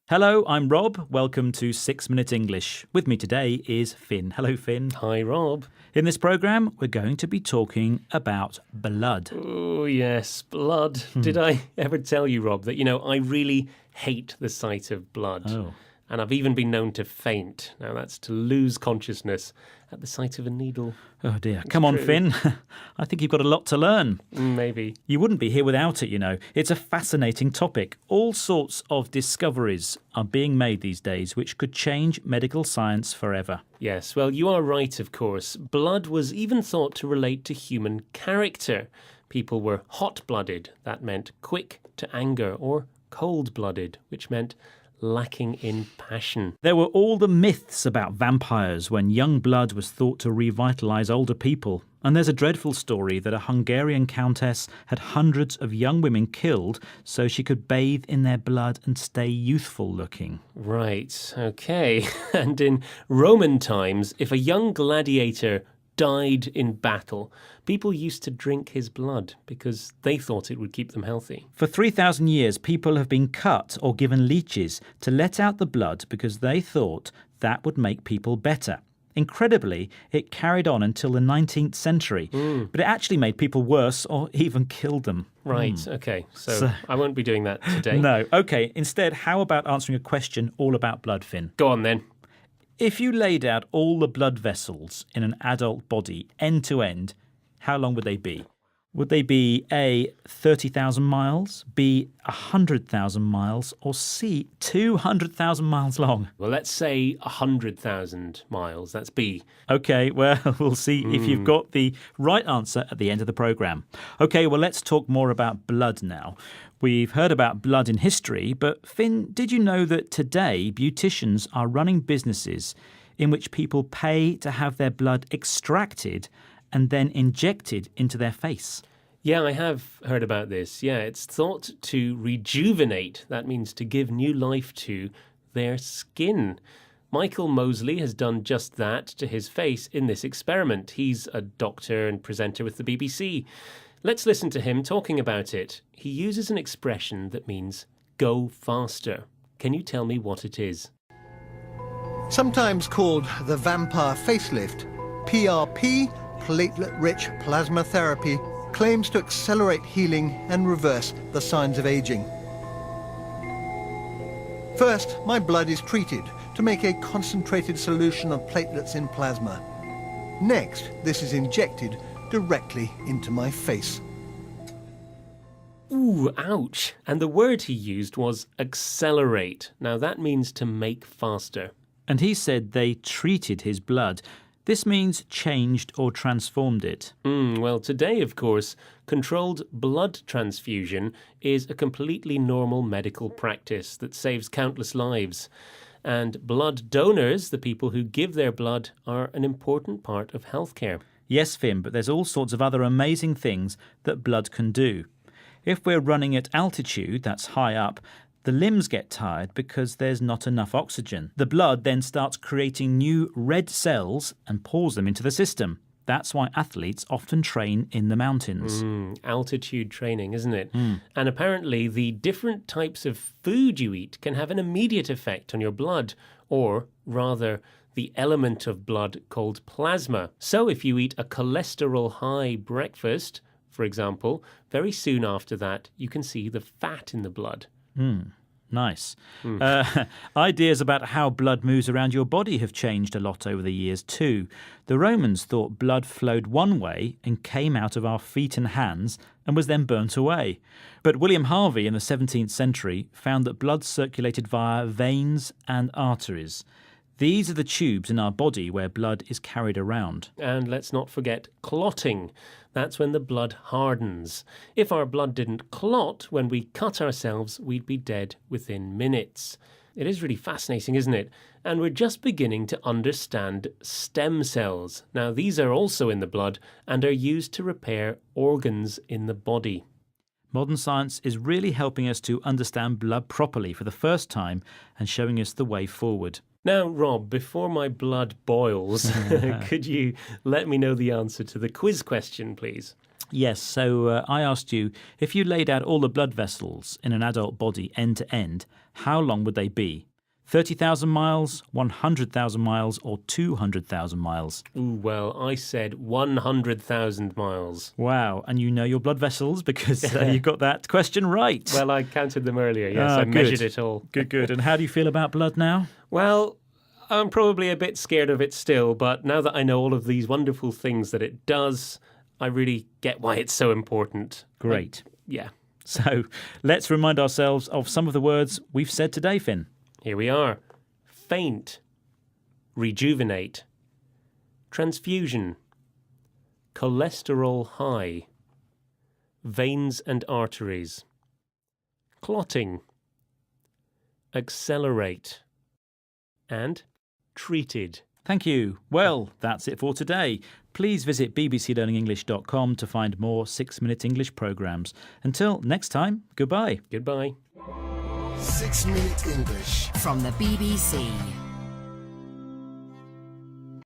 Hello, I'm Rob. Welcome to 6 Minute English. With me today is Finn. Hello, Finn. Hi, Rob. In this programme, we're going to be talking about blood. Oh, yes, blood. Did I ever tell you, Rob, that, I really hate the sight of blood? Oh. And I've even been known to faint. Now, that's to lose consciousness at the sight of a needle. Oh dear. Come on, true. Finn. I think you've got a lot to learn. Maybe. You wouldn't be here without it. It's a fascinating topic. All sorts of discoveries are being made these days which could change medical science forever. Yes, well, you are right, of course. Blood was even thought to relate to human character. People were hot-blooded. That meant quick to anger, or cold-blooded, which meant lacking in passion. There were all the myths about vampires when young blood was thought to revitalise older people. And there's a dreadful story that a Hungarian countess had hundreds of young women killed so she could bathe in their blood and stay youthful looking. Right, okay. And in Roman times, if a young gladiator died in battle, people used to drink his blood because they thought it would keep them healthy. For 3,000 years, people have been cut or given leeches to let out the blood because they thought that would make people better. Incredibly, it carried on until the 19th century, but it actually made people worse or even killed them. Right, okay. So I won't be doing that today. No. Okay, instead, how about answering a question all about blood, Finn? Go on then. If you laid out all the blood vessels in an adult body, end to end, how long would they be? Would they be A, 30,000 miles, B, 100,000 miles, or C, 200,000 miles long? Well, let's say 100,000 miles. That's B. OK, well, we'll see if you've got the right answer at the end of the programme. OK, well, let's talk more about blood now. We've heard about blood in history, but Finn, did you know that today beauticians are running businesses in which people pay to have their blood extracted and then injected into their face? Yeah, I have heard about this. Yeah, it's thought to rejuvenate. That means to give new life to their skin. Michael Mosley has done just that to his face in this experiment. He's a doctor and presenter with the BBC. Let's listen to him talking about it. He uses an expression that means go faster. Can you tell me what it is? Sometimes called the vampire facelift, PRP, platelet-rich plasma therapy, claims to accelerate healing and reverse the signs of aging. First, my blood is treated to make a concentrated solution of platelets in plasma. Next, this is injected directly into my face. Ooh, ouch. And the word he used was accelerate. Now that means to make faster. And he said they treated his blood. This means changed or transformed it. Well, today, of course, controlled blood transfusion is a completely normal medical practice that saves countless lives. And blood donors, the people who give their blood, are an important part of healthcare. Yes, Finn, but there's all sorts of other amazing things that blood can do. If we're running at altitude, that's high up, the limbs get tired because there's not enough oxygen. The blood then starts creating new red cells and pours them into the system. That's why athletes often train in the mountains. Altitude training, isn't it? And apparently the different types of food you eat can have an immediate effect on your blood, or rather the element of blood called plasma. So if you eat a cholesterol-high breakfast, for example, very soon after that you can see the fat in the blood. Nice. Ideas about how blood moves around your body have changed a lot over the years too. The Romans thought blood flowed one way and came out of our feet and hands and was then burnt away. But William Harvey in the 17th century found that blood circulated via veins and arteries. These are the tubes in our body where blood is carried around. And let's not forget clotting. That's when the blood hardens. If our blood didn't clot when we cut ourselves, we'd be dead within minutes. It is really fascinating, isn't it? And we're just beginning to understand stem cells. Now, these are also in the blood and are used to repair organs in the body. Modern science is really helping us to understand blood properly for the first time and showing us the way forward. Now, Rob, before my blood boils, could you let me know the answer to the quiz question, please? Yes, so I asked you, if you laid out all the blood vessels in an adult body end to end, how long would they be? 30,000 miles, 100,000 miles, or 200,000 miles? Ooh, well, I said 100,000 miles. Wow, and you know your blood vessels because you got that question right. Well, I counted them earlier, yes. Ah, I good. measured it all. Good. And how do you feel about blood now? Well, I'm probably a bit scared of it still, but now that I know all of these wonderful things that it does, I really get why it's so important. Great. Yeah. So let's remind ourselves of some of the words we've said today, Finn. Here we are. Faint. Rejuvenate. Transfusion. Cholesterol high. Veins and arteries. Clotting. Accelerate. And treated. Thank you. Well, that's it for today. Please visit bbclearningenglish.com to find more 6-Minute English programs. Until next time, goodbye. Goodbye. 6 Minute English from the BBC.